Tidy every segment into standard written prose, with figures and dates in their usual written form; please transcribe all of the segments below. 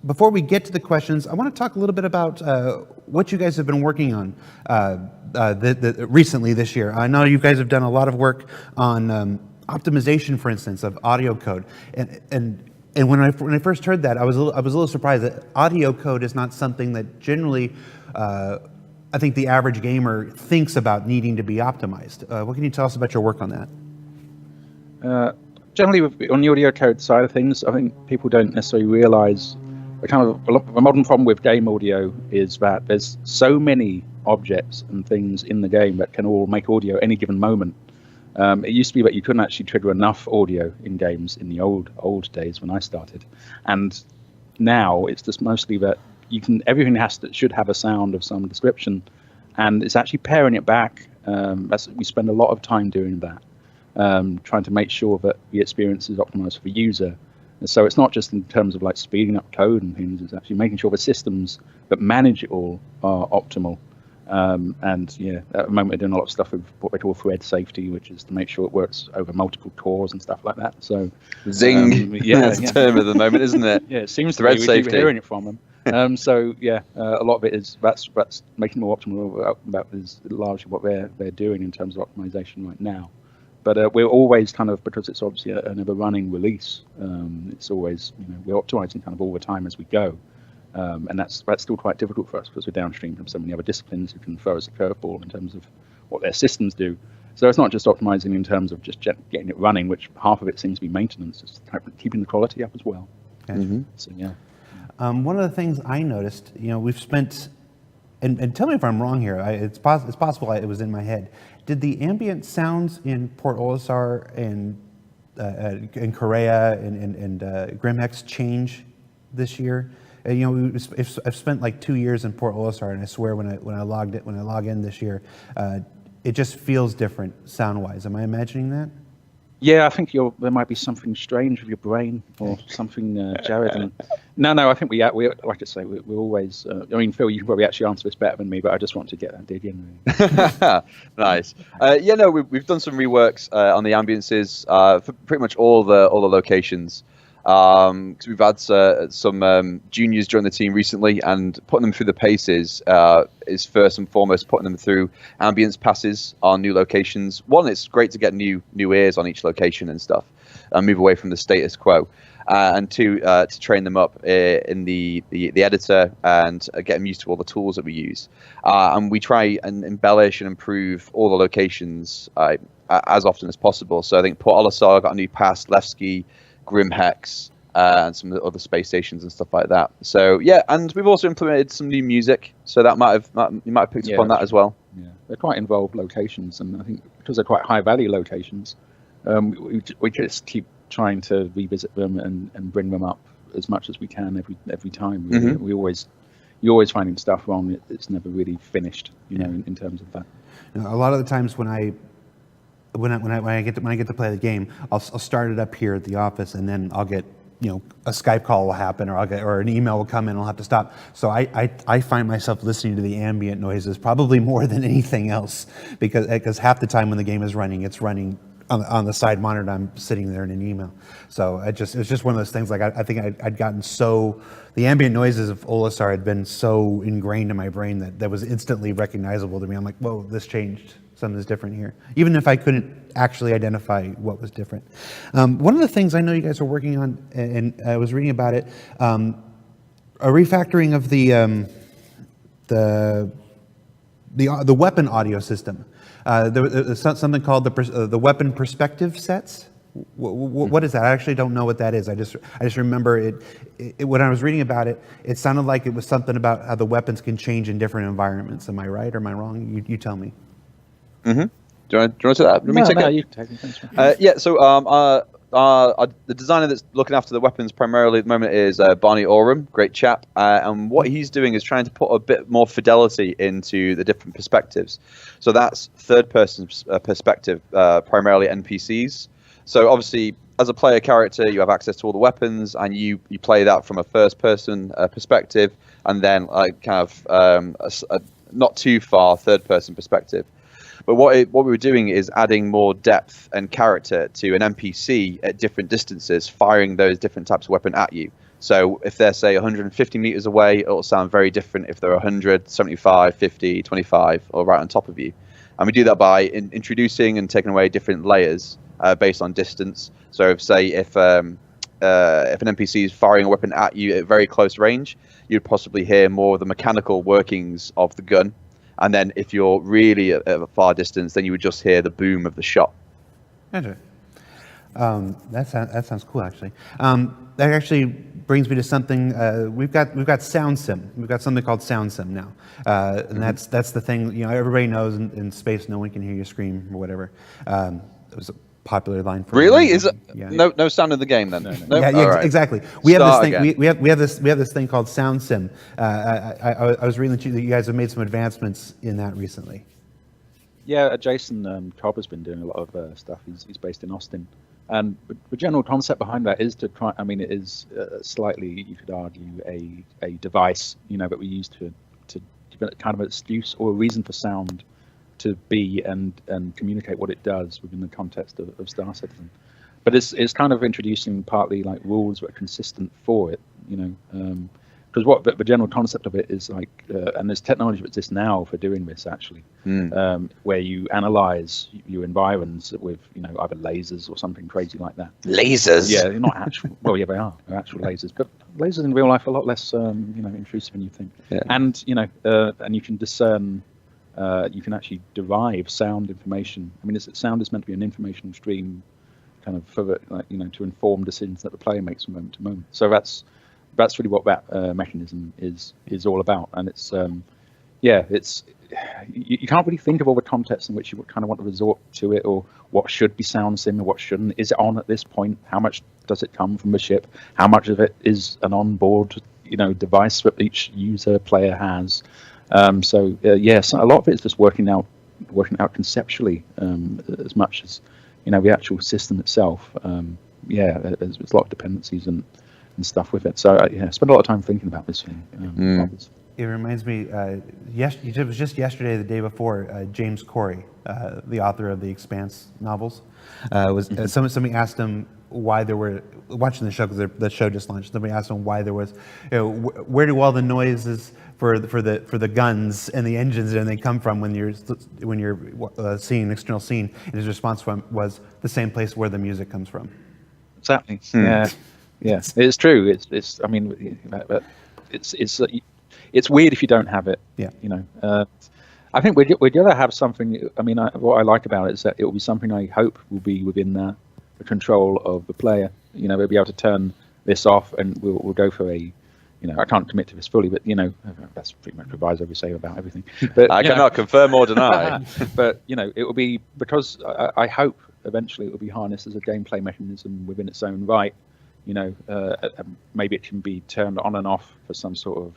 before we get to the questions, I want to talk a little bit about what you guys have been working on recently this year. I know you guys have done a lot of work on optimization, for instance, of audio code, and when I first heard that, I was a little surprised that audio code is not something that generally I think the average gamer thinks about needing to be optimized. What can you tell us about your work on that? Generally, on the audio code side of things, I think people don't necessarily realize the modern problem with game audio is that there's so many objects and things in the game that can all make audio at any given moment. It used to be that you couldn't actually trigger enough audio in games in the old days when I started, and now it's just mostly that everything should have a sound of some description, and it's actually paring it back. We spend a lot of time doing that, trying to make sure that the experience is optimized for the user. And so it's not just in terms of like speeding up code and things, it's actually making sure the systems that manage it all are optimal. And yeah, at the moment we're doing a lot of stuff with what we call thread safety, which is to make sure it works over multiple cores and stuff like that. So Zing, that's a term at the moment, isn't it? Yeah, it seems thread to be. safety. We keep hearing it from them. So yeah, a lot of it is that's making more optimal. That is largely what they're doing in terms of optimization right now. But we're always kind of, because it's obviously an ever-running release, it's always, we're optimizing kind of all the time as we go. And that's still quite difficult for us because we're downstream from so many other disciplines who can throw us a curveball in terms of what their systems do. So it's not just optimizing in terms of just getting it running, which half of it seems to be maintenance. It's keeping the quality up as well. Okay. Mm-hmm. So yeah. One of the things I noticed, we've spent, and tell me if I'm wrong here, it's possible it was in my head. Did the ambient sounds in Port Olisar and in Korea and Grimhex change this year? I've spent like 2 years in Port Olisar, and I swear when I log in this year, it just feels different sound-wise. Am I imagining that? Yeah, I think there might be something strange with your brain or something, Jared. And no, I think we like I say, we're always. I mean, Phil, you can probably actually answer this better than me, but I just want to get that dig in. Nice. We've done some reworks on the ambiences for pretty much all the locations. Because we've had some juniors join the team recently, and putting them through the paces is first and foremost putting them through ambience passes on new locations. One, it's great to get new ears on each location and stuff, and move away from the status quo. And two, to train them up in the editor and get them used to all the tools that we use. And we try and embellish and improve all the locations as often as possible. So I think Port Olisar got a new pass, Levski, Grimhex, and some of the other space stations and stuff like that. So yeah, and we've also implemented some new music, so that you might have picked up on that as well. Yeah, they're quite involved locations, and I think because they're quite high value locations, we just keep trying to revisit them and bring them up as much as we can every time. Mm-hmm. You're always finding stuff wrong. It's never really finished, in terms of that. A lot of the times when I get to play the game, I'll start it up here at the office, and then I'll get a Skype call will happen, or an email will come in, and I'll have to stop. So I find myself listening to the ambient noises probably more than anything else, because half the time when the game is running, it's running on the side monitor. I'm sitting there in an email. So it was just one of those things. Like I think I'd gotten the ambient noises of Olisar had been so ingrained in my brain that was instantly recognizable to me. I'm like, whoa, this changed. Something's different here, even if I couldn't actually identify what was different. One of the things I know you guys are working on, and I was reading about it, a refactoring of the weapon audio system. There was something called the weapon perspective sets. What is that? I actually don't know what that is. I just remember it when I was reading about it. It sounded like it was something about how the weapons can change in different environments. Am I right or am I wrong? You tell me. Mm-hmm. Do you want to say that? You can take it. So the designer that's looking after the weapons primarily at the moment is Barney Oram, great chap, and what he's doing is trying to put a bit more fidelity into the different perspectives. So that's third-person perspective, primarily NPCs. So obviously, as a player character, you have access to all the weapons, and you play that from a first-person perspective, and then a not too far third-person perspective. But what we were doing is adding more depth and character to an NPC at different distances, firing those different types of weapon at you. So if they're, say, 150 meters away, it'll sound very different if they're 100, 75, 50, 25, or right on top of you. And we do that by introducing and taking away different layers based on distance. So if an NPC is firing a weapon at you at very close range, you'd possibly hear more of the mechanical workings of the gun. And then if you're really at a far distance, then you would just hear the boom of the shot. Gotcha. That sounds cool, actually. That actually brings me to something. We've got Sound Sim. We've got something called Sound Sim now, and that's the thing. You know, everybody knows in space, no one can hear you scream or whatever. It was a popular line for Really? me. Is it Yeah. no sound in the game then? No. Yeah, All right. exactly. We have Start this thing. again. We have this thing called Sound Sim. I was reading that you guys have made some advancements in that recently. Yeah, Jason Cobb has been doing a lot of stuff. He's based in Austin. And the general concept behind that is to try, I mean, it is slightly, you could argue, a device, you know, that we use to develop kind of an excuse or a reason for sound to be and communicate what it does within the context of Star Citizen. But it's kind of introducing partly like rules that are consistent for it, you know, because what the general concept of it is like, and there's technology that exists now for doing this actually, where you analyze your environs with, you know, either lasers or something crazy like that. Lasers? Yeah, they're not actual. Well, yeah, they are. They're actual lasers, but lasers in real life are a lot less, you know, intrusive than you think. Yeah. And you know, and you can discern. You can actually derive sound information. I mean, sound is meant to be an information stream, kind of for the, like, you know, to inform decisions that the player makes from moment to moment. So that's really what that mechanism is all about. And it's it's you can't really think of all the contexts in which you kind of want to resort to it, or what should be sound sim or what shouldn't. Is it on at this point? How much does it come from the ship? How much of it is an onboard, you know, device that each player has? So yes, a lot of it is just working out conceptually as much as, you know, the actual system itself. There's a lot of dependencies and stuff with it. So I spent a lot of time thinking about this thing. It reminds me, it was just yesterday, the day before, James Corey, the author of the Expanse novels, somebody asked him why there were, watching the show, because the show just launched, somebody asked him why there was, you know, where do all the noises for the guns and the engines and they come from when you're seeing an external scene? And his response was the same place where the music comes from. Exactly. Yeah, it's true. It's I mean, it's weird if you don't have it. Yeah. You know, I think we'd rather have something. I mean, what I like about it is that it will be something I hope will be within the control of the player. You know, we'll be able to turn this off, and we'll go for a. You know, I can't commit to this fully, but you know, that's pretty much proviso we say about everything. But I cannot confirm or deny. But you know, it will be, because I hope eventually it will be harnessed as a gameplay mechanism within its own right. You know, maybe it can be turned on and off for some sort of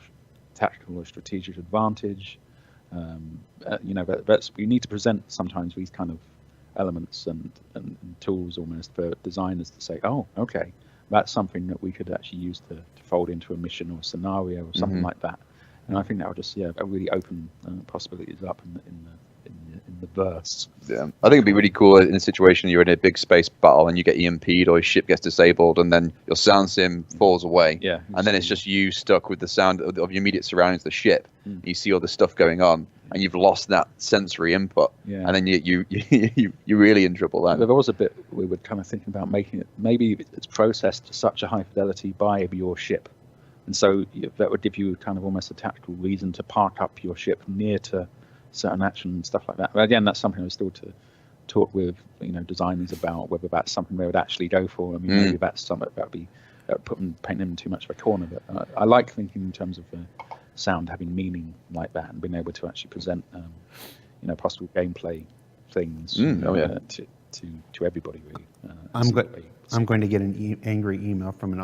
tactical or strategic advantage. You know, but we need to present sometimes these kind of elements and tools almost for designers to say, oh, okay, that's something that we could actually use to fold into a mission or a scenario or something like that. And I think that would just really open possibilities up in the verse. Yeah, I think it'd be really cool in a situation you're in a big space battle and you get EMP'd or your ship gets disabled, and then your sound sim falls away. Yeah, and then it's just you stuck with the sound of your immediate surroundings, the ship. You see all the stuff going on, and you've lost that sensory input. Yeah. And then you're really in trouble then. There was a bit we were kind of thinking about making it, maybe it's processed to such a high fidelity by your ship, and so that would give you kind of almost a tactical reason to park up your ship near to certain action and stuff like that. But again, that's something I was still to talk with, you know, designers about, whether that's something they would actually go for. I mean, maybe that's something that would be painting them in too much of a corner. But I like thinking in terms of sound having meaning like that and being able to actually present, you know, possible gameplay things to everybody really. I'm going to get an angry email from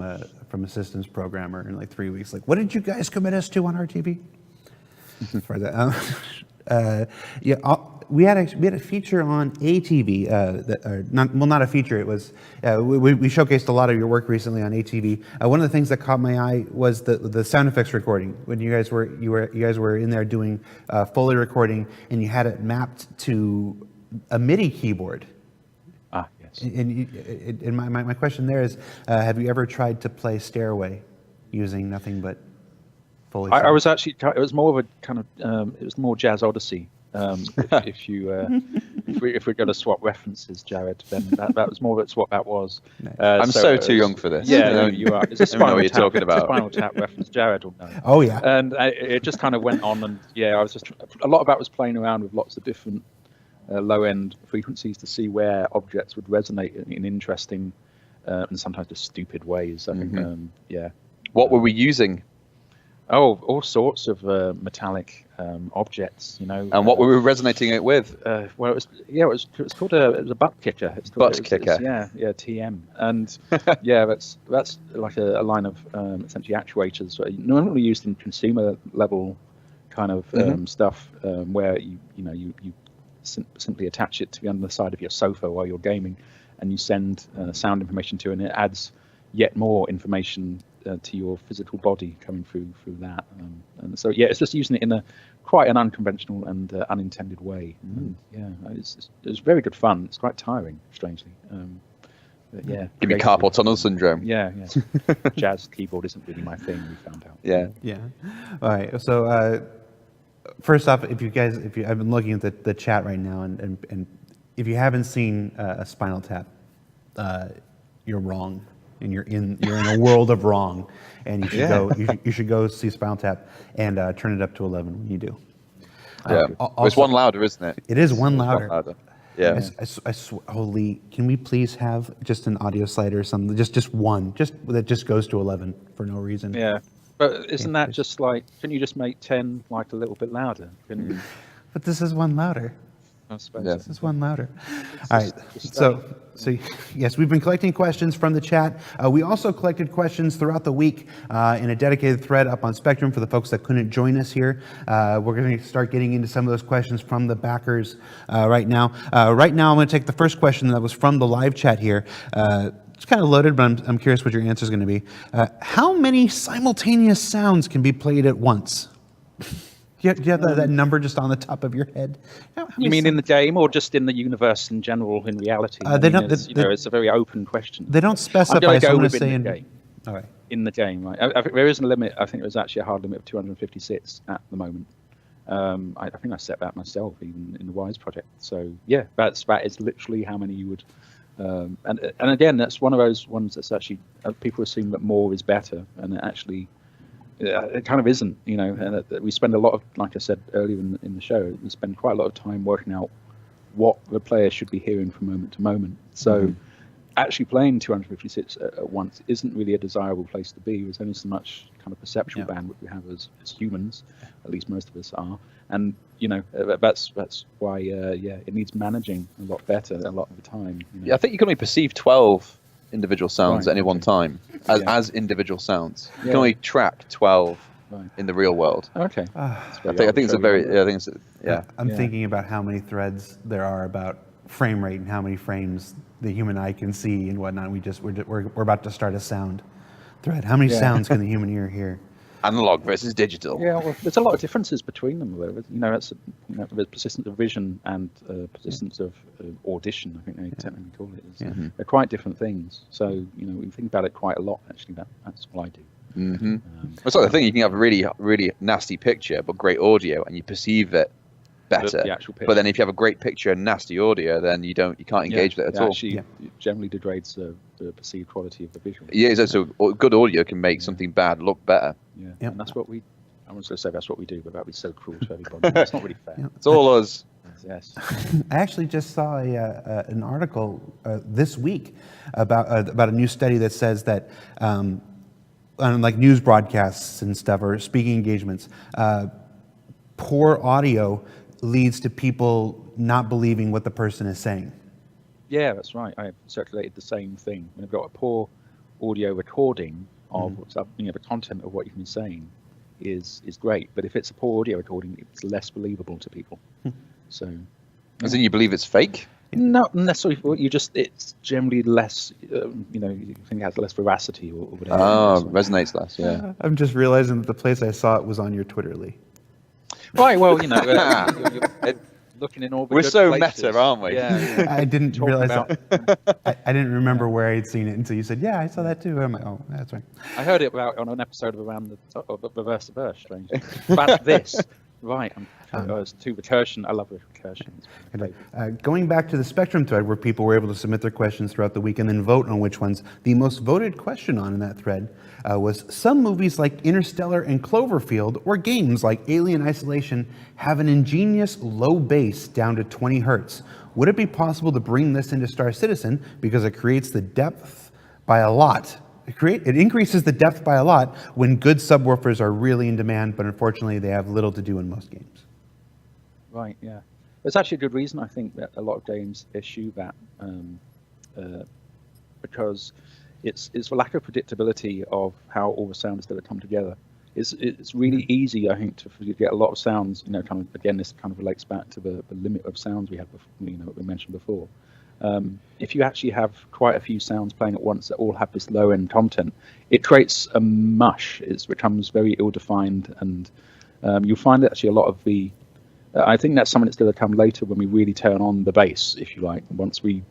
a systems programmer in like 3 weeks. Like, what did you guys commit us to on RTV? For that, we had a feature on ATV. Not a feature. It was we showcased a lot of your work recently on ATV. One of the things that caught my eye was the sound effects recording. When you guys were in there doing Foley recording, and you had it mapped to a MIDI keyboard. Ah, yes. And my question there is, have you ever tried to play Stairway using nothing but Foley? I was actually, it was more of a kind of, it was more Jazz Odyssey. If we're going to swap references, Jared, then that was more of what that was. Nice. I'm so too young for this. Yeah, no, you are. It's a I don't know Spinal what you're Tap, talking about. Spinal Tap reference. Jared will know. Oh yeah. And it just kind of went on, and I was just a lot of that was playing around with lots of different low-end frequencies to see where objects would resonate in interesting and sometimes just stupid ways. I think, What were we using? Oh, all sorts of metallic objects, And what were we resonating it with? Well, it was called a butt kicker. Butt kicker. Yeah, TM, and that's like a line of essentially actuators normally used in consumer level kind of stuff, where you simply attach it to the underside of your sofa while you're gaming, and you send sound information to it, and it adds yet more information to your physical body coming through that, and so it's just using it in quite an unconventional and unintended way. And, it was very good fun. It's quite tiring, strangely. Give me carpal tunnel syndrome. Yeah. Jazz keyboard isn't really my thing. We found out. Yeah. All right. So first off, I've been looking at the chat right now, and if you haven't seen a Spinal Tap, you're wrong. And you're in a world of wrong, and you should go see Spinal Tap and turn it up to 11 when you do. It's one louder, isn't it? It is one louder. Yeah. Holy, can we please have just an audio slider or something? Just one, that just goes to 11 for no reason. Yeah, but isn't that just like? Can you just make 10 like a little bit louder? But this is one louder. I suppose. This is one louder. All right. So yes, we've been collecting questions from the chat. We also collected questions throughout the week in a dedicated thread up on Spectrum for the folks that couldn't join us here. We're going to start getting into some of those questions from the backers right now. Right now, I'm going to take the first question that was from the live chat here. It's kind of loaded, but I'm curious what your answer is going to be. How many simultaneous sounds can be played at once? Do you have that number just on the top of your head? You mean in the game, or just in the universe in general, in reality? It's a very open question. They don't specify. I'm going to go with within the game. All right. In the game, right? I think there is a limit. I think there's actually a hard limit of 256 at the moment. I think I set that myself, even in the Wise project. So that is literally how many you would. And again, that's one of those ones that's actually people assume that more is better, and it actually. It kind of isn't, and we spend a lot of, like I said earlier in the show, we spend quite a lot of time working out what the player should be hearing from moment to moment. So actually playing 256 at once isn't really a desirable place to be. There's only so much kind of perceptual bandwidth we have as humans, at least most of us are. And, that's why, it needs managing a lot better a lot of the time. I think you can only perceive 12 individual sounds at any one time as individual sounds. You can only track 12 in the real world. Okay. I think it's a very. I think it's I'm thinking about how many threads there are about frame rate and how many frames the human eye can see and whatnot. We're about to start a sound thread. How many sounds can the human ear hear? Analog versus digital. Yeah, well, there's a lot of differences between them. It's there's persistence of vision and persistence of audition. I think they technically call it. They're quite different things. So we think about it quite a lot. Actually, that's what I do. It's like the thing, you can have a really, really nasty picture but great audio, and you perceive it better. The actual picture. But then if you have a great picture and nasty audio, then you can't engage with it at all. Actually, it generally degrades the perceived quality of the visual. Yeah, so good audio can make something bad look better. Yeah, and that's what I was going to say that's what we do, but that would be so cruel to everybody. It's not really fair. It's all us. Yes. I actually just saw an article this week about a new study that says that on like news broadcasts and stuff or speaking engagements, poor audio leads to people not believing what the person is saying. Yeah, that's right. I circulated the same thing. When I've got a poor audio recording of what's up, the content of what you've been saying is great. But if it's a poor audio recording, it's less believable to people. So, as in you believe it's fake? Not necessarily. It's generally less. You think it has less veracity or whatever. Resonates less. Yeah. I'm just realizing that the place I saw it was on your Twitterly. Right. Well, looking in all the We're good so places. meta, aren't we? Yeah. I didn't Talking realize about- that. I didn't remember where I'd seen it until you said, "Yeah, I saw that too." I'm like, "Oh, that's right." I heard it about on an episode of Around the Verse to Verse, strangely. That's this. Right. It's to recursion. I love recursion. Going back to the Spectrum thread, where people were able to submit their questions throughout the week and then vote on which ones, the most voted question on in that thread was some movies like Interstellar and Cloverfield, or games like Alien Isolation, have an ingenious low bass down to 20 hertz. Would it be possible to bring this into Star Citizen because it creates the depth by a lot? It increases the depth by a lot when good subwoofers are really in demand, but unfortunately they have little to do in most games. Right, yeah. There's actually a good reason I think that a lot of games issue that, because it's the lack of predictability of how all the sounds that come together. It's really easy, I think, to get a lot of sounds. Kind of again, this kind of relates back to the limit of sounds we had before, we mentioned before. If you actually have quite a few sounds playing at once that all have this low-end content, it creates a mush. It becomes very ill-defined, and you'll find that actually a lot of the. I think that's something that's going to come later when we really turn on the bass, if you like. Once we,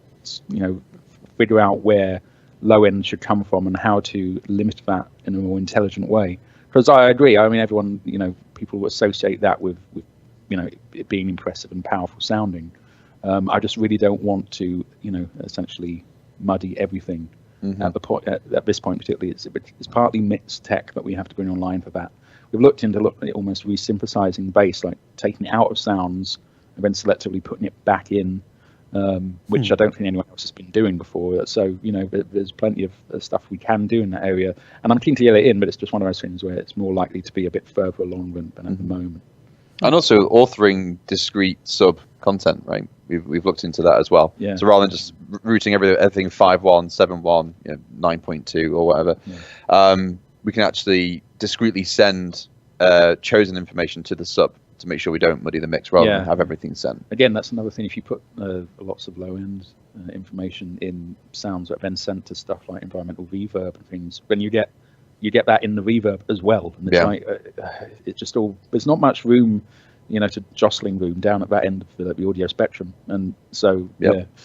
figure out where low end should come from and how to limit that in a more intelligent way. Because I agree. I mean, everyone, people associate that with it being impressive and powerful sounding. I just really don't want to, essentially muddy everything at the point. At this point, particularly, it's partly mixed tech that we have to bring online for that. We've looked into almost resynthesizing bass, like taking it out of sounds and then selectively putting it back in, which I don't think anyone else has been doing before. So, there's plenty of stuff we can do in that area. And I'm keen to get it in, but it's just one of those things where it's more likely to be a bit further along than at the moment. And also authoring discrete sub content, right? We've looked into that as well. Yeah. So rather than just routing everything 5.1, 7.1, 9.2 or whatever, we can actually discreetly send chosen information to the sub to make sure we don't muddy the mix rather than have everything sent. Again, that's another thing. If you put lots of low-end information in sounds that are then sent to stuff like environmental reverb and things, then you get that in the reverb as well. And it's like it's just all. There's not much room, to jostling room down at that end of the audio spectrum, and so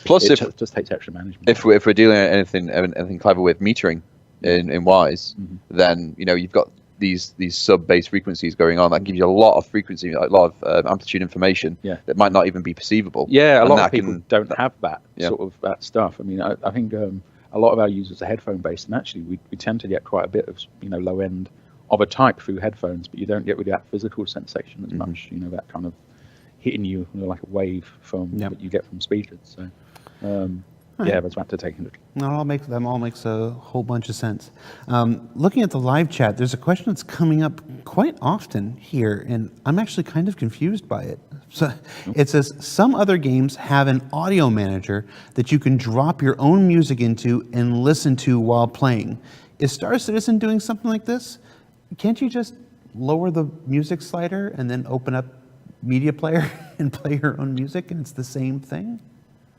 Plus, it just takes extra management. If we're dealing with anything clever with metering in Wise, then you've got these sub-bass frequencies going on that give you a lot of frequency, a lot of amplitude information that might not even be perceivable. Yeah, a lot of people don't have that sort of that stuff. I mean, I think a lot of our users are headphone based, and actually we tend to get quite a bit of low end of a type through headphones, but you don't get really that physical sensation as much. That kind of hitting you like a wave from what you get from speakers. So. That's what to take into account. That all makes a whole bunch of sense. Looking at the live chat, there's a question that's coming up quite often here, and I'm actually kind of confused by it. So it says, some other games have an audio manager that you can drop your own music into and listen to while playing. Is Star Citizen doing something like this? Can't you just lower the music slider and then open up Media Player and play your own music, and it's the same thing?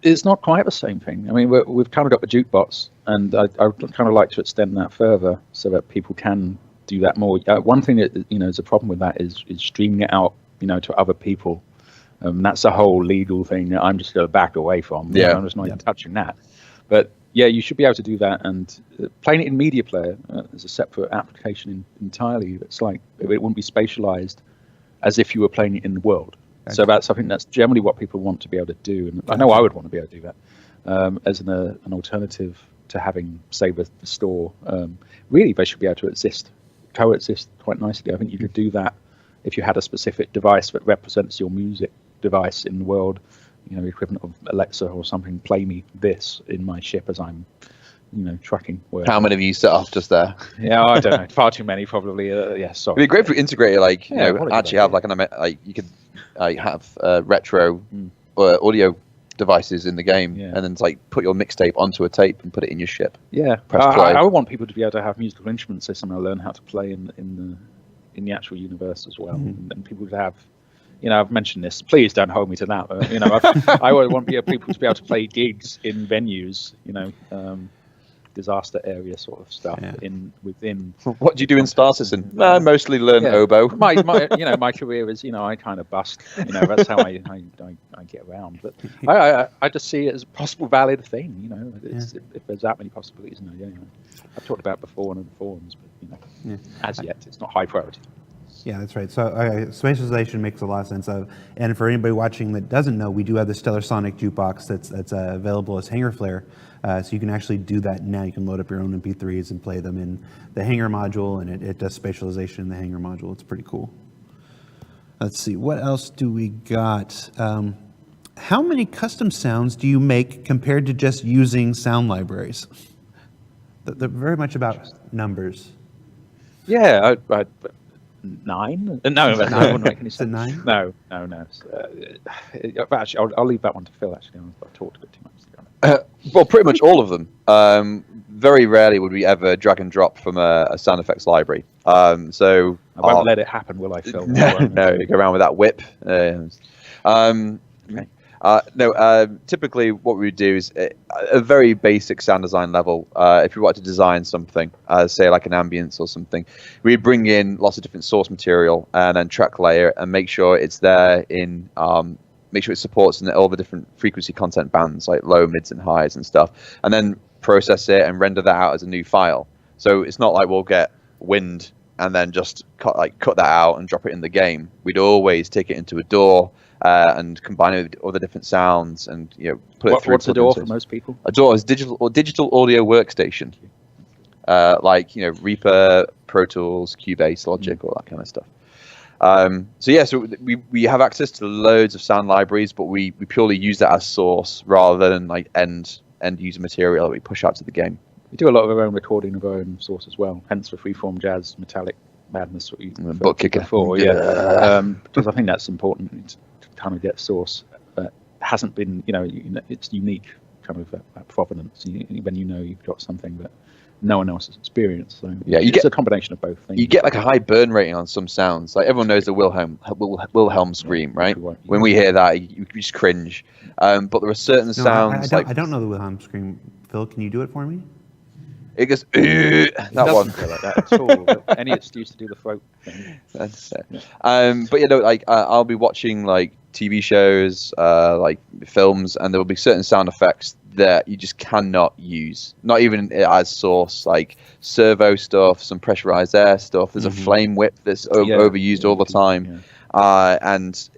It's not quite the same thing. I mean, we've kind of got the Jukebox, and I kind of like to extend that further so that people can do that more. One thing that is a problem with that is streaming it out, to other people. That's a whole legal thing that I'm just going to back away from. I'm just not even touching that. But you should be able to do that, and playing it in Media Player is a separate application entirely. It's like it wouldn't be spatialized as if you were playing it in the world. So I think that's generally what people want to be able to do, and I know I would want to be able to do that as an alternative to having, say, the store. Really, they should be able to coexist quite nicely. I think you could do that if you had a specific device that represents your music device in the world, the equivalent of Alexa or something. Play me this in my ship as I'm, tracking. How many of you set off just there? I don't know. Far too many, probably. Sorry. It'd be great if we integrated, actually have you could have retro audio devices in the game, and then put your mixtape onto a tape and put it in your ship. Press play. I want people to be able to have musical instruments, so somehow learn how to play in the actual universe as well, and people to have. I've mentioned this. Please don't hold me to that. I want people to be able to play gigs in venues. disaster area sort of stuff within. What do you do in Star Citizen? Mostly learn oboe. My career is, I kind of bust. That's how I get around. But I just see it as a possible valid thing. If there's that many possibilities, I've talked about it before on the forums, but as yet it's not high priority. Yeah, that's right. So spatialization makes a lot of sense. And for anybody watching that doesn't know, we do have the Stellar Sonic Jukebox that's available as Hanger Flare. So you can actually do that now. You can load up your own MP3s and play them in the Hanger module, and it does spatialization in the Hanger module. It's pretty cool. Let's see, what else do we got? How many custom sounds do you make compared to just using sound libraries? They're very much about numbers. Yeah, I 9? No, I wouldn't make any sense. 9? No. Actually, I'll leave that one to Phil. Actually, I've talked a bit too much. Well, pretty much all of them. Very rarely would we ever drag and drop from a sound effects library. So I won't let it happen, will I, Phil? No, you go around with that whip. Okay. Typically what we would do is a very basic sound design level. If we wanted to design something, say like an ambience or something, we'd bring in lots of different source material and then track layer and make sure it's there in, make sure it supports in all the different frequency content bands like low, mids and highs and stuff, and then process it and render that out as a new file. So it's not like we'll get wind and then just cut that out and drop it in the game. We'd always take it into a DAW and combine it with all the different sounds and put it through. What's a DAW for most people? A DAW is digital audio workstation, like Reaper, Pro Tools, Cubase, Logic, all that kind of stuff. So we have access to loads of sound libraries, but we purely use that as source rather than like end user material that we push out to the game. We do a lot of our own recording of our own source as well, hence the freeform jazz metallic madness what you butt kicker before, because I think that's important to kind of get source that hasn't been, it's unique kind of that provenance when you've got something that no one else has experienced. So it's a combination of both things. You get like a high burn rating on some sounds. Like everyone knows the Wilhelm scream, right? When we hear that, you just cringe. But there are certain sounds. I don't know the Wilhelm scream. Phil, can you do it for me? It goes that one. Like that at all. Any excuse to do the throat thing. That's it. But I'll be watching like TV shows, like films, and there will be certain sound effects that you just cannot use, not even as source, like servo stuff, some pressurized air stuff. There's a flame whip that's overused all the time, and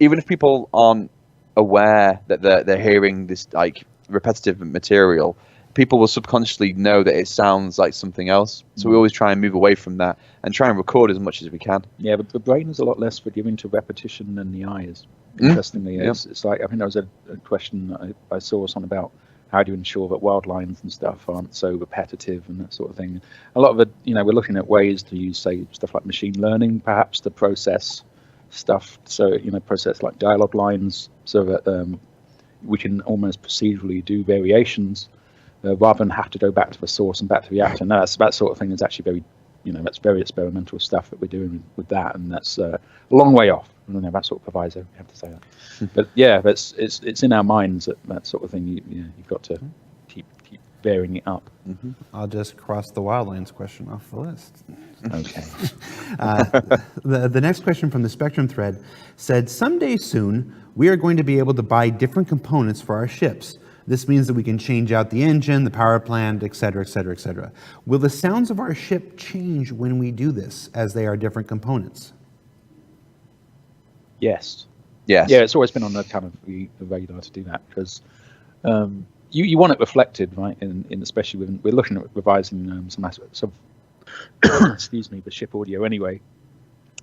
even if people aren't aware that they're hearing this like repetitive material, people will subconsciously know that it sounds like something else. So we always try and move away from that and try and record as much as we can. Yeah, but the brain is a lot less forgiving to repetition than the eye is. Interestingly, it's like, I think there was a question I saw something about how do you ensure that wild lines and stuff aren't so repetitive and that sort of thing. A lot of it, we're looking at ways to use, say, stuff like machine learning, perhaps, to process stuff. So, process like dialogue lines so that we can almost procedurally do variations rather than have to go back to the source and back to the actor. No, that sort of thing is actually very, that's very experimental stuff that we're doing with that, and that's a long way off. I don't know, that sort of proviso, you have to say that. But yeah, it's in our minds that sort of thing. You've got to keep varying it up. I'll just cross the wildlands question off the list. Okay. The next question from the Spectrum thread said, someday soon, we are going to be able to buy different components for our ships. This means that we can change out the engine, the power plant, et cetera, et cetera, et cetera. Will the sounds of our ship change when we do this, as they are different components? Yes. Yes. Yeah, it's always been on the kind of the radar to do that, because you want it reflected, right? In especially when we're looking at revising some aspects of excuse me, the ship audio anyway,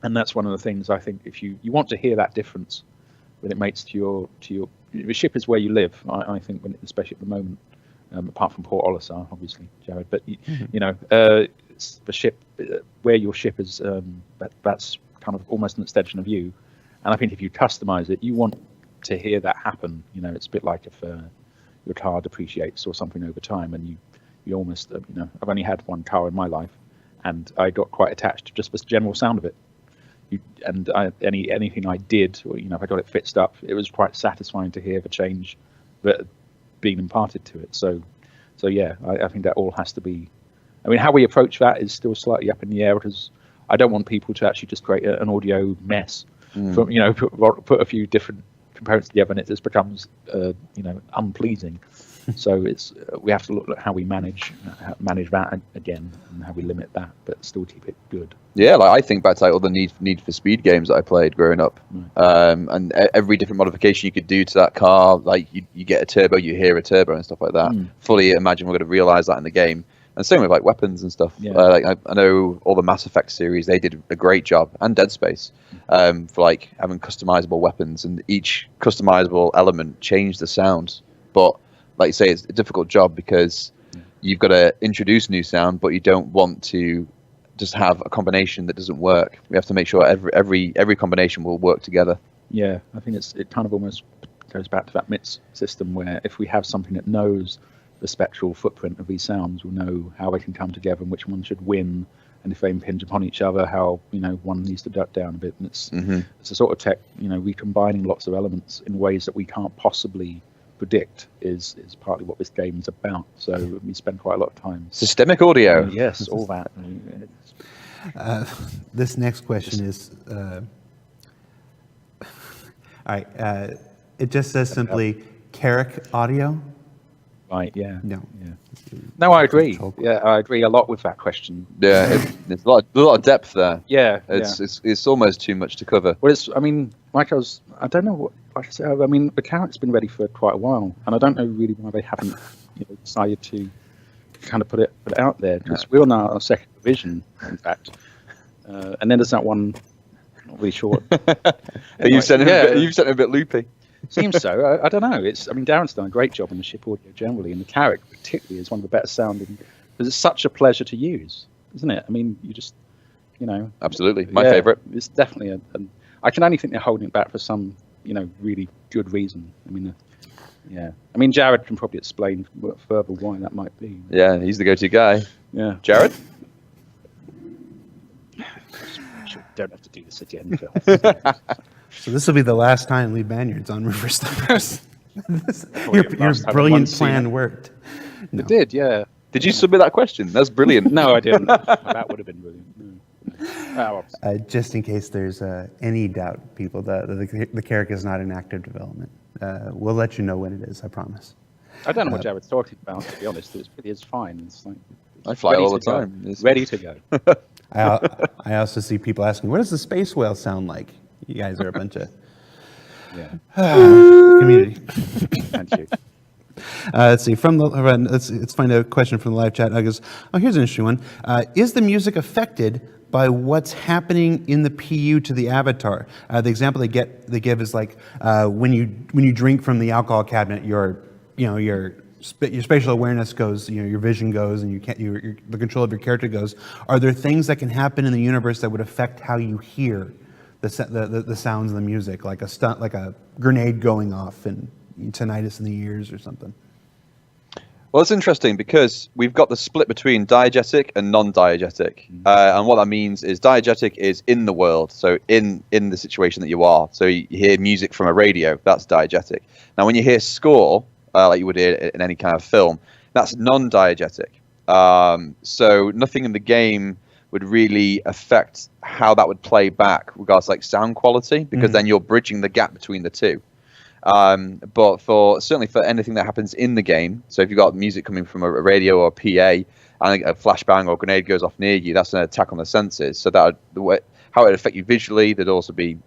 and that's one of the things I think if you want to hear that difference that it makes to your the ship is where you live. I think, especially at the moment, apart from Port Olisar, obviously, Jared. But the ship, where your ship is, that's kind of almost an extension of you. And I think if you customize it, you want to hear that happen. It's a bit like if your car depreciates or something over time, and you almost, I've only had one car in my life, and I got quite attached to just the general sound of it. Anything I did, or if I got it fixed up, it was quite satisfying to hear the change that had been imparted to it. So So yeah, I think that all has to be. I mean, how we approach that is still slightly up in the air because I don't want people to actually just create an audio mess. From put a few different components together, and it just becomes unpleasing. So we have to look at how we manage that again, and how we limit that, but still keep it good. Yeah, like I think back to like all the Need for Speed games that I played growing up, and every different modification you could do to that car, like you get a turbo, you hear a turbo and stuff like that. Fully imagine we're going to realize that in the game. And same with like weapons and stuff. Yeah. Like I know all the Mass Effect series, they did a great job, and Dead Space, for like having customizable weapons, and each customizable element changed the sound. But like you say, it's a difficult job because you've got to introduce new sound, but you don't want to just have a combination that doesn't work. We have to make sure every combination will work together. Yeah, I think it kind of almost goes back to that MITS system where if we have something that knows the spectral footprint of these sounds, we'll know how they can come together and which one should win, and if they impinge upon each other, how one needs to duck down a bit. And it's a sort of tech, recombining lots of elements in ways that we can't possibly predict is partly what this game is about. So we spend quite a lot of time. Systemic audio. Yes, all that. This next question is, all right, it just says simply Kerik audio. Right, yeah. No. Yeah. No, I agree. Yeah, I agree a lot with that question. Yeah, there's a lot of depth there. Yeah. It's almost too much to cover. Well, I don't know what I should say. I mean, the Kerik's been ready for quite a while, and I don't know really why they haven't decided to kind of put it out there, because we're on our second revision, in fact. And then there's that one, not really sure. You've sent it a bit loopy. Seems so. I don't know. Darren's done a great job on the ship audio generally, and the Kerik particularly is one of the better sounding, because it's such a pleasure to use, isn't it? I mean, you just, Absolutely. My favorite. It's definitely I can only think they're holding it back for some, really good reason. I mean, Jared can probably explain further why that might be. Yeah, he's the go-to guy. Yeah. Jared? Don't have to do this again, Phil. So this will be the last time Lee Banyard's on River Stars. Your brilliant plan worked. No. It did, yeah. Did you submit that question? That's brilliant. No, I didn't. That would have been brilliant. Just in case there's any doubt, people, the Kerik is not in active development. We'll let you know when it is, I promise. I don't know what Jared's talking about, to be honest. It's fine. It's like, I fly all the time. It's ready to go. I also see people asking, what does the space whale sound like? You guys are a bunch of community. Thank you. Let's see. Let's find a question from the live chat. I goes, here's an interesting one. Is the music affected by what's happening in the PU to the avatar? The example they give is like when you drink from the alcohol cabinet, your spatial awareness goes, your vision goes, and the control of your character goes. Are there things that can happen in the universe that would affect how you hear the sounds of the music, like a grenade going off and tinnitus in the ears or something? Well, it's interesting because we've got the split between diegetic and non-diegetic, and what that means is diegetic is in the world, so in the situation that you are. So you hear music from a radio, that's diegetic. Now, when you hear score, like you would hear in any kind of film, that's non-diegetic. So nothing in the game would really affect how that would play back, regards like sound quality, because then you're bridging the gap between the two. But certainly for anything that happens in the game, so if you've got music coming from a radio or a PA, and a flashbang or a grenade goes off near you, that's an attack on the senses. So how it would affect you visually, there'd also be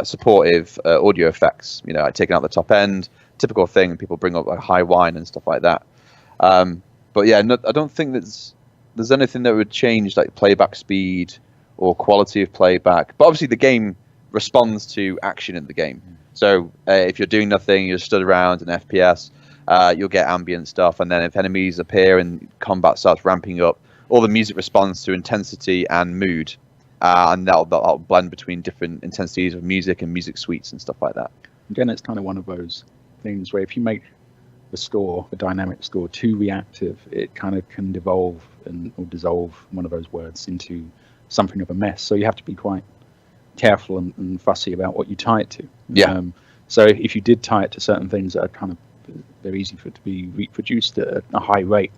supportive audio effects, like taking out the top end, typical thing. People bring up like high whine and stuff like that. But yeah, I don't think there's anything that would change like playback speed or quality of playback. But obviously the game responds to action in the game. So if you're doing nothing, you're stood around in FPS, you'll get ambient stuff. And then if enemies appear and combat starts ramping up, all the music responds to intensity and mood. And that'll blend between different intensities of music and music suites and stuff like that. Again, it's kind of one of those things where if you make the dynamic score, too reactive, it kind of can devolve or dissolve, one of those words, into something of a mess. So you have to be quite careful and fussy about what you tie it to. Yeah. So if you did tie it to certain things that are kind of very easy for it to be reproduced at a high rate.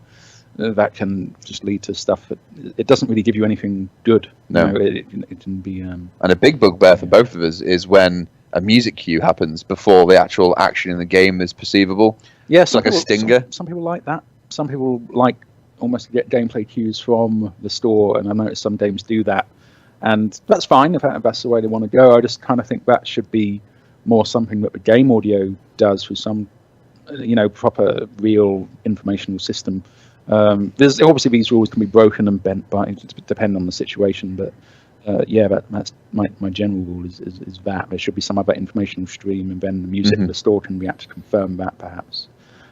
That can just lead to stuff that it doesn't really give you anything good. No. It can be. And a big bugbear for both of us is when a music cue happens before the actual action in the game is perceivable. Yeah, it's like a stinger. Some people like that. Some people like almost to get gameplay cues from the store, and I noticed some games do that, and that's fine if that's the way they want to go. I just kind of think that should be more something that the game audio does with some, proper real informational system. There's obviously these rules can be broken and bent, but it depends on the situation. But that's my general rule is that there should be some other information stream, and then the music in the store can react to confirm that perhaps.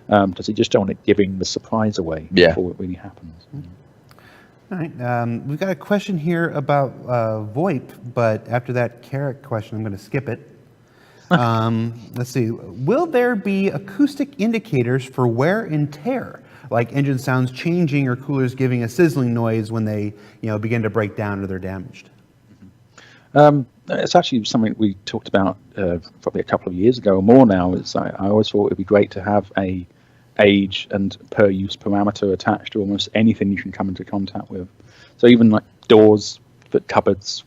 Because you just don't want it giving the surprise away before it really happens. All right, we've got a question here about VoIP, but after that Kerik question, I'm going to skip it. Let's see. Will there be acoustic indicators for wear and tear, like engine sounds changing or coolers giving a sizzling noise when they, begin to break down or they're damaged? It's actually something we talked about probably a couple of years ago or more now. I always thought it would be great to have a age and per use parameter attached to almost anything you can come into contact with. So even like doors, cupboards,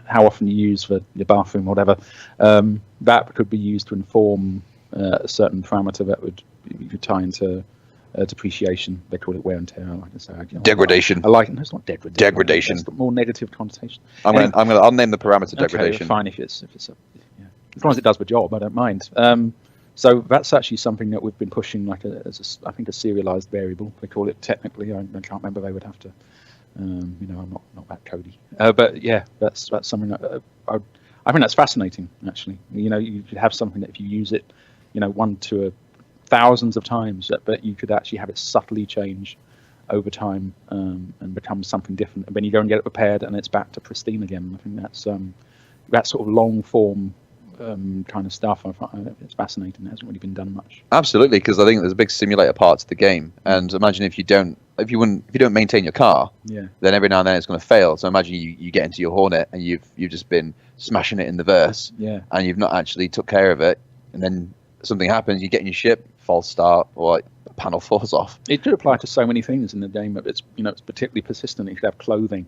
how often you use for your bathroom, whatever, that could be used to inform a certain parameter that you could tie into depreciation. They call it wear and tear. Like I say, degradation. I like it. No, it's not degradation. Degradation. That's more negative connotation. I'll name the parameter degradation. Okay, fine if it's as long as it does the job, I don't mind. So that's actually something that we've been pushing, like I think a serialized variable. They call it technically. I can't remember. They would have to. I'm not that codey. But yeah, that's something that I think that's fascinating. Actually, you could have something that if you use it, 1 to thousands of times, but you could actually have it subtly change over time and become something different. And then you go and get it repaired, and it's back to pristine again. I think that's that sort of long form kind of stuff. I find it's fascinating. It hasn't really been done much. Absolutely, because I think there's a big simulator part to the game. And imagine if you don't maintain your car, then every now and then it's going to fail. So imagine you get into your Hornet and you've just been smashing it in the verse, and you've not actually took care of it, and then something happens. You get in your ship, false start, or a panel falls off. It could apply to so many things in the game. But it's it's particularly persistent. You could have clothing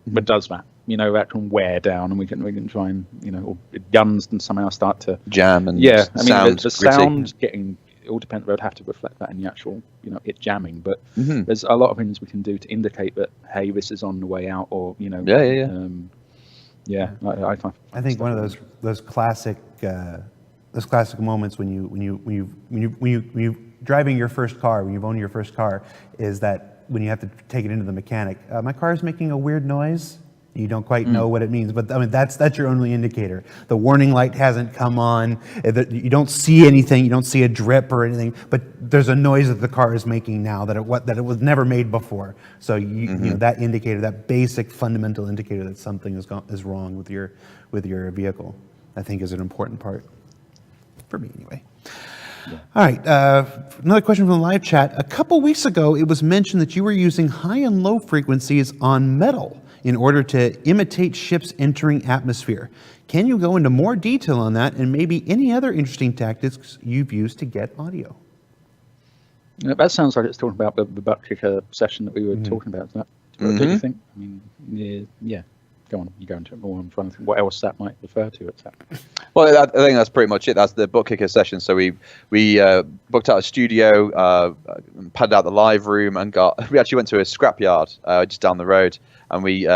that does that. That can wear down, and we can try and or guns and somehow start to jam and the sound getting. It all depends. They'd have to reflect that in the actual, it jamming. But there's a lot of things we can do to indicate that, hey, this is on the way out, or I think one of those classic moments when you driving your first car, when you've owned your first car, is that when you have to take it into the mechanic. My car is making a weird noise. You don't quite know what it means, but I mean that's your only indicator. The warning light hasn't come on. You don't see anything. You don't see a drip or anything, but there's a noise that the car is making now that it was never made before. So that indicator, that basic fundamental indicator that something is wrong with your vehicle, I think is an important part for me anyway. Yeah. All right, another question from the live chat. A couple weeks ago, it was mentioned that you were using high and low frequencies on metal in order to imitate ships entering atmosphere. Can you go into more detail on that and maybe any other interesting tactics you've used to get audio? That sounds like it's talking about the butt kicker session that we were talking about. Is that what do you think? I mean, yeah. Go on, you go into it more. I'm trying to think what else that might refer to. Well, I think that's pretty much it. That's the butt kicker session. So we booked out a studio, padded out the live room, and we actually went to a scrapyard just down the road, and we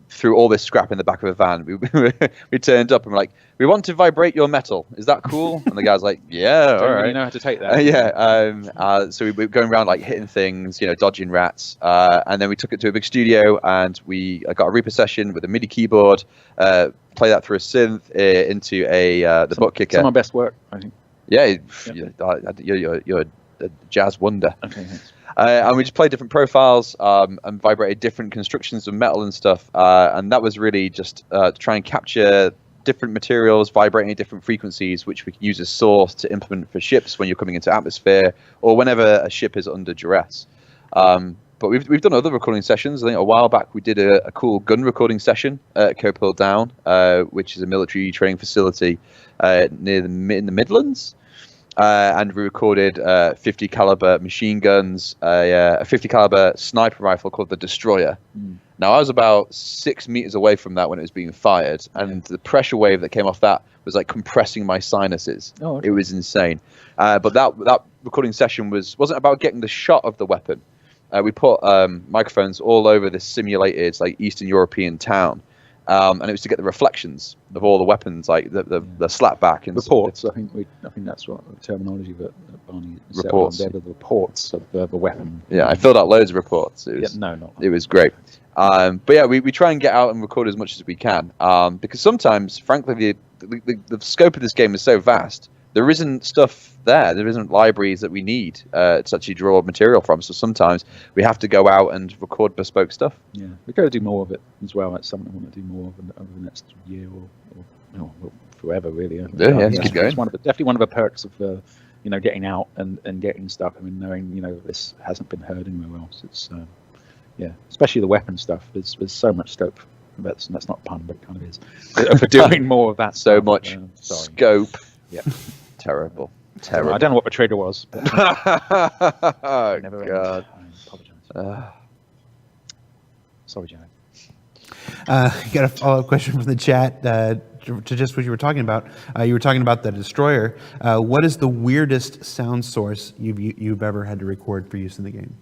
threw all this scrap in the back of a van. We turned up and we're like, we want to vibrate your metal. Is that cool? And the guy's like, yeah, all right. You know how to take that. So we were going around like hitting things, dodging rats, and then we took it to a big studio and we got a Reaper session with a MIDI keyboard, play that through a synth into the butt kicker. Some of my best work, I think. Yeah, you're a jazz wonder. Okay, thanks. And we just played different profiles and vibrated different constructions of metal and stuff. And that was really just to try and capture different materials vibrating at different frequencies, which we can use as source to implement for ships when you're coming into atmosphere or whenever a ship is under duress. But we've done other recording sessions. I think a while back we did a cool gun recording session at Copehill Down, which is a military training facility in the Midlands. and we recorded 50 caliber machine guns, a 50 caliber sniper rifle called the Destroyer. Now, I was about 6 meters away from that when it was being fired, and the pressure wave that came off that was like compressing my sinuses. Oh, okay. It was insane. But that recording session wasn't about getting the shot of the weapon. We put microphones all over this simulated like Eastern European town, and it was to get the reflections of all the weapons, like the slap back and reports. I think that's what the terminology that Barney said. Reports. They're the reports of the weapon. Yeah, I filled out loads of reports. It was, It was great. But yeah, we try and get out and record as much as we can, because sometimes, frankly, the scope of this game is so vast. There isn't stuff there. There isn't libraries that we need to actually draw material from. So sometimes we have to go out and record bespoke stuff. Yeah, we've got to do more of it as well. That's something I want to do more of over the next year or forever, really. Yeah, keep going. It's definitely one of the perks of getting out and getting stuff. I mean, knowing this hasn't been heard anywhere else. It's especially the weapon stuff. There's so much scope. That's not a pun, but it kind of is for doing more of that. So stuff. much scope. Yeah. Terrible. I don't know what the trigger was. Oh, Never God. I apologize. Sorry, Joe. Got a follow-up question from the chat to just what you were talking about. You were talking about the Destroyer. What is the weirdest sound source you've ever had to record for use in the game?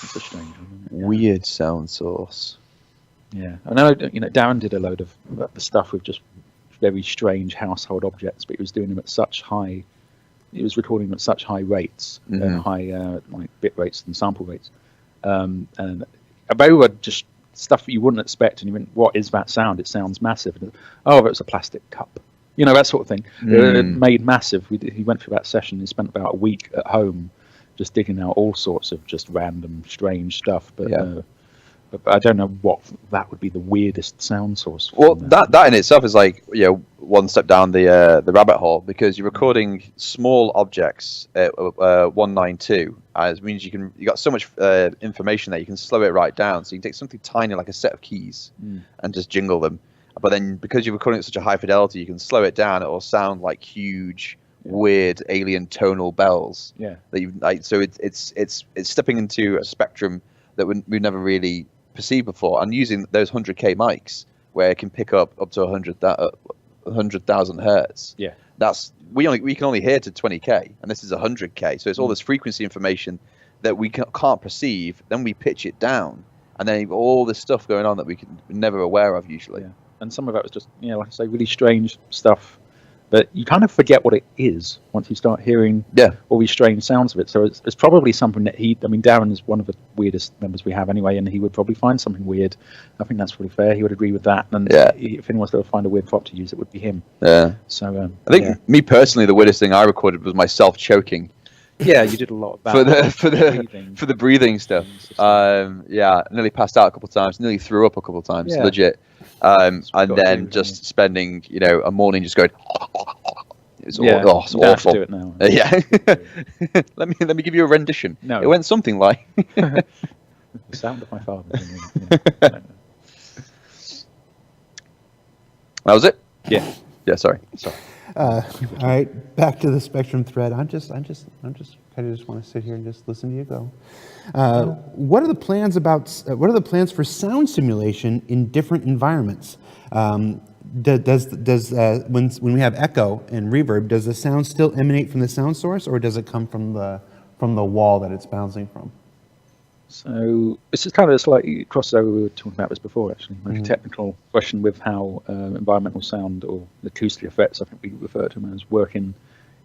It's a strange one, isn't it? Weird sound source. Yeah, I know. Darren did a load of the stuff with just very strange household objects, but he was doing them at such high. He was recording them at such high rates, high like bit rates and sample rates, and they were just stuff that you wouldn't expect. And you went, "What is that sound? It sounds massive." And, oh, it was a plastic cup, that sort of thing. It made massive. He went through that session. He spent about a week at home, just digging out all sorts of just random, strange stuff. But I don't know what that would be the weirdest sound source. Well, that in itself is like one step down the rabbit hole, because you're recording small objects at 192. It means you got so much information that you can slow it right down. So you can take something tiny like a set of keys and just jingle them. But then because you're recording at such a high fidelity, you can slow it down. It will sound like huge, weird alien tonal bells. Yeah. That you like. So it's stepping into a spectrum that we've never really perceived before, and using those 100k mics where it can pick up to 100,000 hertz. Yeah, we can only hear to 20k, and this is 100k. So it's all this frequency information that we can't perceive. Then we pitch it down, and then all this stuff going on that we're never aware of usually. Yeah, and some of that was just like I say, really strange stuff. But you kind of forget what it is once you start hearing all these strange sounds of it. So it's probably something that Darren is one of the weirdest members we have anyway, and he would probably find something weird. I think that's pretty fair. He would agree with that. And if anyone's going to find a weird prop to use, it would be him. Yeah. So I think me personally, the weirdest thing I recorded was myself choking. Yeah, you did a lot of that for the breathing stuff. I nearly passed out a couple of times, nearly threw up a couple of times, legit. And then just spending, a morning just going. It's it's awful. Do it now. let me give you a rendition. No, it went something like the sound of my father. That was it. Yeah. Sorry. All right, back to the Spectrum thread. I'm just kind of just want to sit here and just listen to you go. What are the plans for sound simulation in different environments? Does when we have echo and reverb, does the sound still emanate from the sound source, or does it come from the wall that it's bouncing from? So this is kind of a slightly crossover. We were talking about this before, actually. Like a technical question with how environmental sound or acoustic effects, I think we refer to them as, working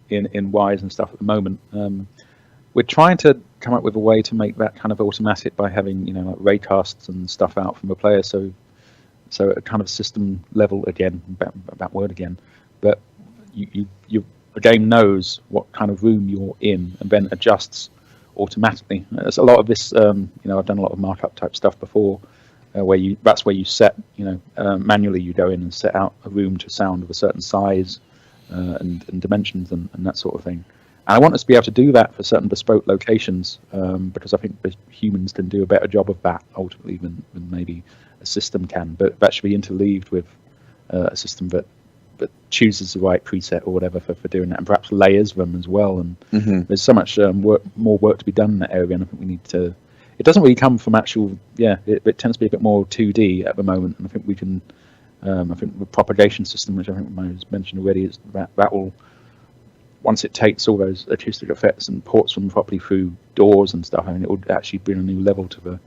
in wires and stuff at the moment. We're trying to come up with a way to make that kind of automatic by having like raycasts and stuff out from the player. So a kind of system level again, about word again, but the game knows what kind of room you're in and then adjusts automatically. There's a lot of this. I've done a lot of markup type stuff before, that's where you set. Manually you go in and set out a room to sound of a certain size and dimensions and that sort of thing. And I want us to be able to do that for certain bespoke locations because I think humans can do a better job of that ultimately than maybe a system can. But that should be interleaved with a system that but chooses the right preset or whatever for doing that, and perhaps layers them as well. And there's so much more work to be done in that area, and I think we need to. It doesn't really come from actual. It tends to be a bit more 2D at the moment, and I think we can. I think the propagation system, which I think I mentioned already, is that will. Once it takes all those acoustic effects and ports them properly through doors and stuff, I mean, it would actually bring a new level to the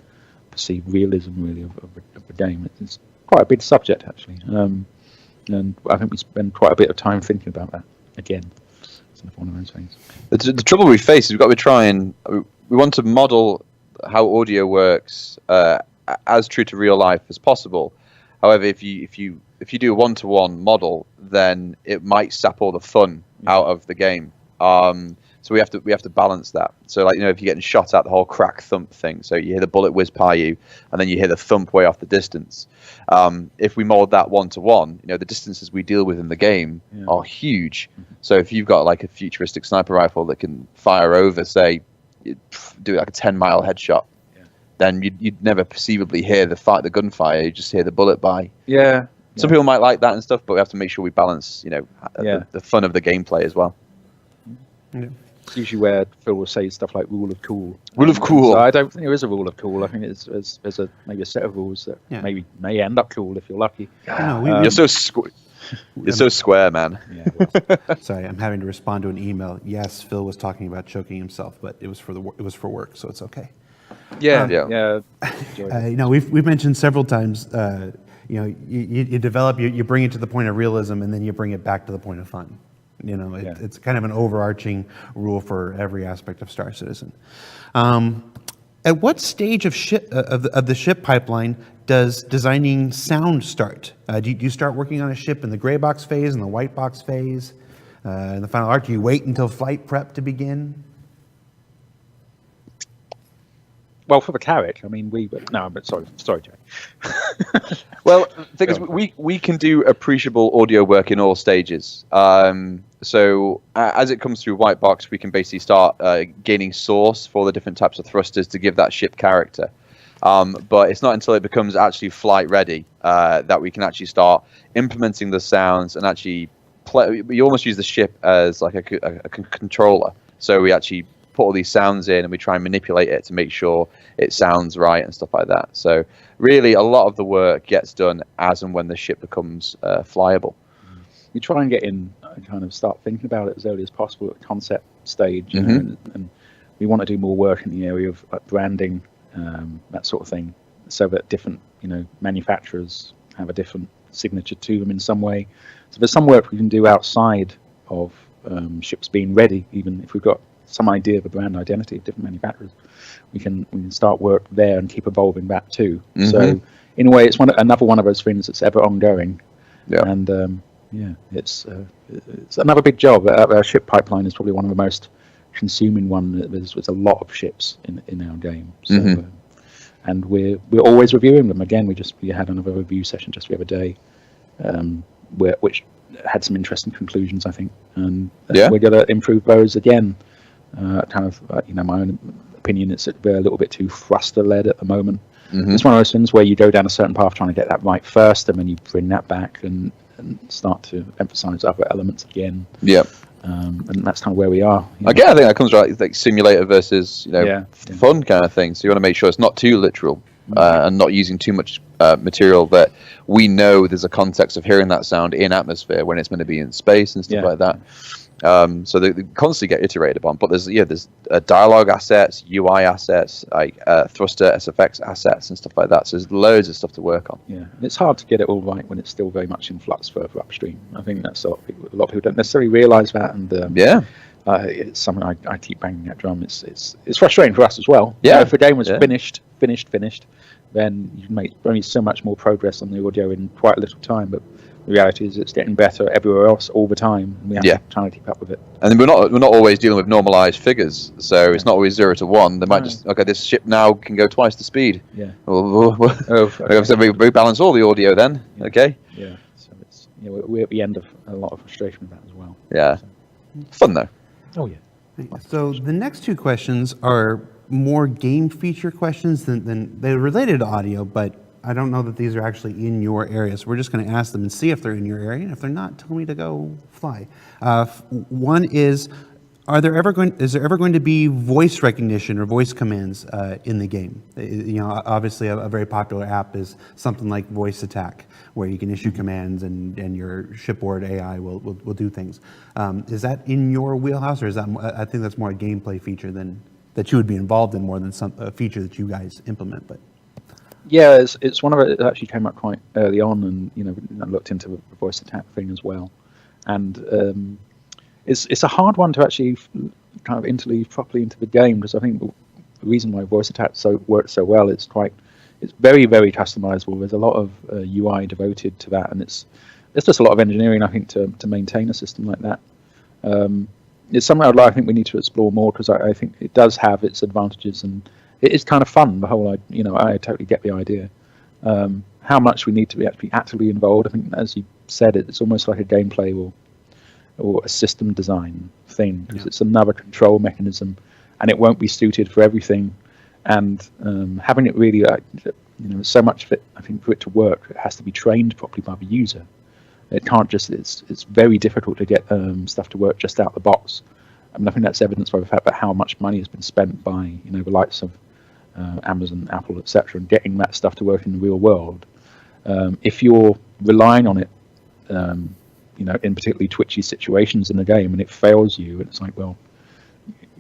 perceived realism, really, of the game. It's quite a big subject, actually. And I think we spend quite a bit of time thinking about that, again. It's one of those things. The trouble we face is we've got to try and... We want to model how audio works as true to real life as possible. However, if you do a one-to-one model, then it might sap all the fun out of the game. So we have to balance that. So, like, if you're getting shot at, the whole crack thump thing. So you hear the bullet whiz by you, and then you hear the thump way off the distance. If we mold that one-to-one, the distances we deal with in the game are huge. So if you've got like a futuristic sniper rifle that can fire over, say, do like a 10-mile headshot, then you'd never perceivably hear the gunfire. You just hear the bullet by. Yeah. Some people might like that and stuff, but we have to make sure we balance, the fun of the gameplay as well. Yeah. It's usually where Phil will say stuff like rule of cool. Rule of cool. So I don't think there is a rule of cool. I think there's maybe a set of rules that may end up cool if you're lucky. You're so square, man. Yeah, Sorry, I'm having to respond to an email. Yes, Phil was talking about choking himself, but it was for work, so it's okay. Yeah. We've mentioned several times. You develop, you bring it to the point of realism, and then you bring it back to the point of fun. It's kind of an overarching rule for every aspect of Star Citizen. At what stage of the ship pipeline does designing sound start? Do you start working on a ship in the gray box phase, in the white box phase, in the final art? Do you wait until flight prep to begin? Well, for the Kerik, I mean, sorry, Jay. Well, the thing is, we can do appreciable audio work in all stages. So as it comes through white box, we can basically start gaining source for the different types of thrusters to give that ship character. But it's not until it becomes actually flight ready that we can actually start implementing the sounds and actually play. We almost use the ship as like a controller. So we actually put all these sounds in and we try and manipulate it to make sure it sounds right and stuff like that. So really a lot of the work gets done as and when the ship becomes flyable. We try and get in and kind of start thinking about it as early as possible at the concept stage, and we want to do more work in the area of branding, that sort of thing, so that different manufacturers have a different signature to them in some way. So there's some work we can do outside of ships being ready, even if we've got some idea of a brand identity of different manufacturers. We can start work there and keep evolving that too. So in a way, it's another one of those things that's ever ongoing. And it's another big job. Our ship pipeline is probably one of the most consuming one. There's a lot of ships in our game. So, and we're always reviewing them. Again, we had another review session just the other day, which had some interesting conclusions, I think. And we're going to improve those again. My own opinion, they're a little bit too thruster-led at the moment. It's one of those things where you go down a certain path trying to get that right first, and then you bring that back and start to emphasize other elements again. And that's kind of where we are. Again, I think that comes right, like simulator versus fun kind of thing. So you want to make sure it's not too literal and not using too much material that we know there's a context of hearing that sound in atmosphere when it's meant to be in space and stuff like that. So they constantly get iterated upon, but there's dialogue assets, UI assets, like thruster SFX assets and stuff like that. So there's loads of stuff to work on. And it's hard to get it all right when it's still very much in flux further upstream. I think that's a lot of people don't necessarily realise that, and it's something I keep banging that drum. It's frustrating for us as well. If the game was finished, then you make only so much more progress on the audio in quite a little time, but the reality is it's getting better everywhere else all the time, and we have to try to keep up with it. And we're not always dealing with normalized figures, so it's not always 0 to 1. They might this ship now can go twice the speed. We rebalance all the audio then. So it's we're at the end of a lot of frustration with that as well. Fun though. So the next two questions are more game feature questions than they're related to audio, but I don't know that these are actually in your area, so we're just going to ask them and see if they're in your area. And if they're not, tell me to go fly. One is, is there ever going to be voice recognition or voice commands in the game? Obviously a very popular app is something like Voice Attack, where you can issue commands and your shipboard AI will do things. Is that in your wheelhouse, or is that? I think that's more a gameplay feature than that you would be involved in more than a feature that you guys implement. But yeah, it's one of it that actually came up quite early on, and I looked into the Voice Attack thing as well, and it's a hard one to actually kind of interleave properly into the game, because I think the reason why Voice Attack works so well, it's very, very customizable. There's a lot of UI devoted to that, and it's just a lot of engineering, I think, to maintain a system like that. It's something I think we need to explore more, because I think it does have its advantages, and it is kind of fun. The whole, I totally get the idea. How much we need to be actually actively involved, I think, as you said, it's almost like a gameplay or a system design thing, because it's another control mechanism, and it won't be suited for everything. And having it really, so much of it, I think, for it to work, it has to be trained properly by the user. It can't just, it's very difficult to get stuff to work just out the box. I mean, I think that's evidenced by the fact that how much money has been spent by, the likes of Amazon, Apple, etc., and getting that stuff to work in the real world. If you're relying on it, in particularly twitchy situations in the game, and it fails you, it's like, well,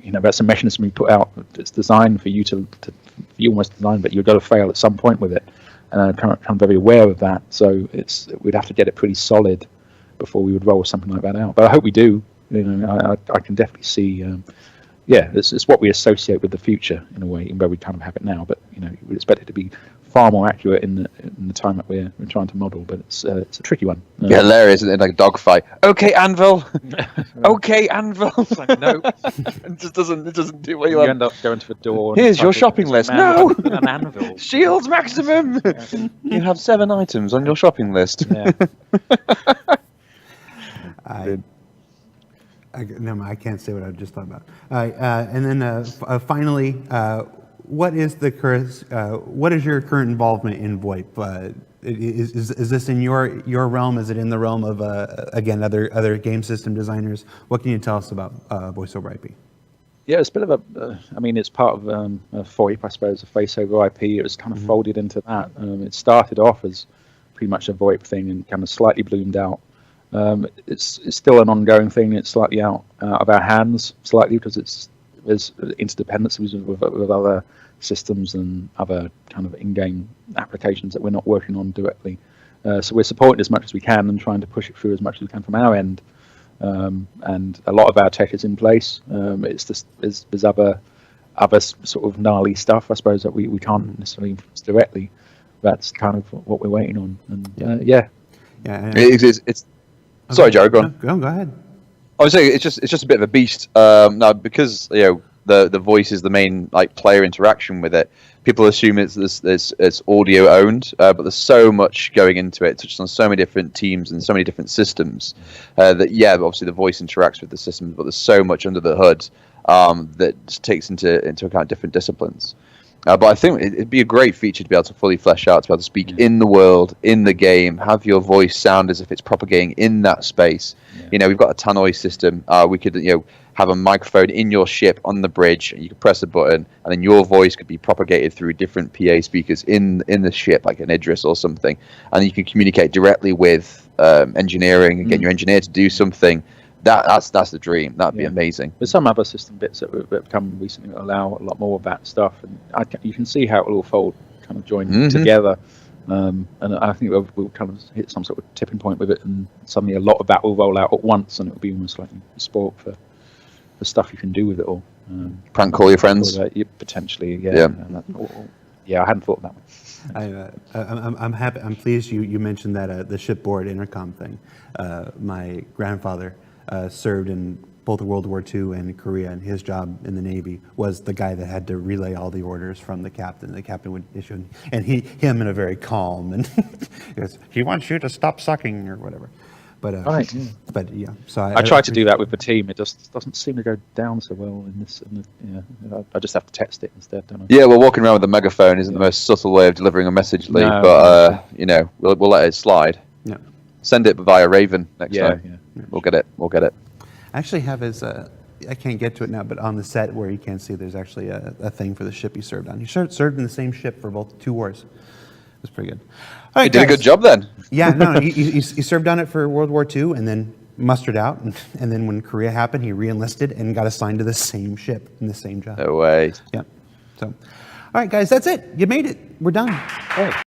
that's a mechanism we put out. It's designed for you you almost designed, but you've got to fail at some point with it. And I'm very aware of that. So we'd have to get it pretty solid before we would roll something like that out. But I hope we do. I can definitely see. It's what we associate with the future in a way, even though we kind of have it now. But we expect it to be far more accurate in the time that we're trying to model. But it's a tricky one. Yeah, hilarious, isn't it? Like a dogfight. Okay, Anvil. Okay, Anvil. It's like, no, it just doesn't do what you want. You end up going to the door. Here's your shopping list. No, an anvil. Shields maximum. Yeah. You have 7 items on your shopping list. Yeah. I can't say what I just thought about. And then finally, what is your current involvement in VoIP? Is this in your realm? Is it in the realm of again other game system designers? What can you tell us about voice over IP? Yeah, it's a bit of it's part of a VoIP, I suppose, a face over IP. It was kind of folded into that. It started off as pretty much a VoIP thing and kind of slightly bloomed out. It's still an ongoing thing. It's slightly out of our hands, slightly, because there's interdependencies with other systems and other kind of in-game applications that we're not working on directly. So we're supporting as much as we can and trying to push it through as much as we can from our end. And a lot of our tech is in place. It's just there's other sort of gnarly stuff, I suppose, that we can't necessarily influence directly. That's kind of what we're waiting on. And It's sorry, Joe, go on. Go ahead. I was saying it's just a bit of a beast now, because the voice is the main player interaction with it. People assume it's audio owned, but there's so much going into it. It touches on so many different teams and so many different systems that obviously the voice interacts with the systems, but there's so much under the hood that takes into account different disciplines. But I think it'd be a great feature to be able to fully flesh out, to be able to speak in the world, in the game, have your voice sound as if it's propagating in that space. Yeah. We've got a tannoy system. We could, have a microphone in your ship on the bridge, and you could press a button, and then your voice could be propagated through different PA speakers in the ship, like an Idris or something, and you can communicate directly with engineering and get your engineer to do something. That's the dream. That'd be amazing. There's some other system bits that have come recently that allow a lot more of that stuff, and you can see how it will all fold, kind of join together. And I think we'll kind of hit some sort of tipping point with it, and suddenly a lot of that will roll out at once, and it'll be almost like a sport for the stuff you can do with it all. Prank call your friends. Potentially, yeah. I hadn't thought of that one. I'm happy. I'm pleased you mentioned that the shipboard intercom thing. My grandfather served in both World War II and Korea, and his job in the Navy was the guy that had to relay all the orders from the captain. The captain would issue, and him in a very calm and he goes, "He wants you to stop sucking," or whatever. But Right. Yeah. but yeah. So I tried to do that with the team. It just doesn't seem to go down so well in this. I just have to text it instead, don't I? Yeah, well, walking around with a megaphone isn't the most subtle way of delivering a message, Lee. No, but we'll let it slide. Yeah. Send it via Raven next time. Yeah. We'll get it. I actually have his. I can't get to it now, but on the set where you can't see, there's actually a thing for the ship he served on. He served in the same ship for both 2 wars. It was pretty good. All right, You did a guys. good job then. Yeah, no, he served on it for World War II and then mustered out. And then when Korea happened, he re-enlisted and got assigned to the same ship in the same job. No way. Yeah. So, all right, guys, that's it. You made it. We're done. Right.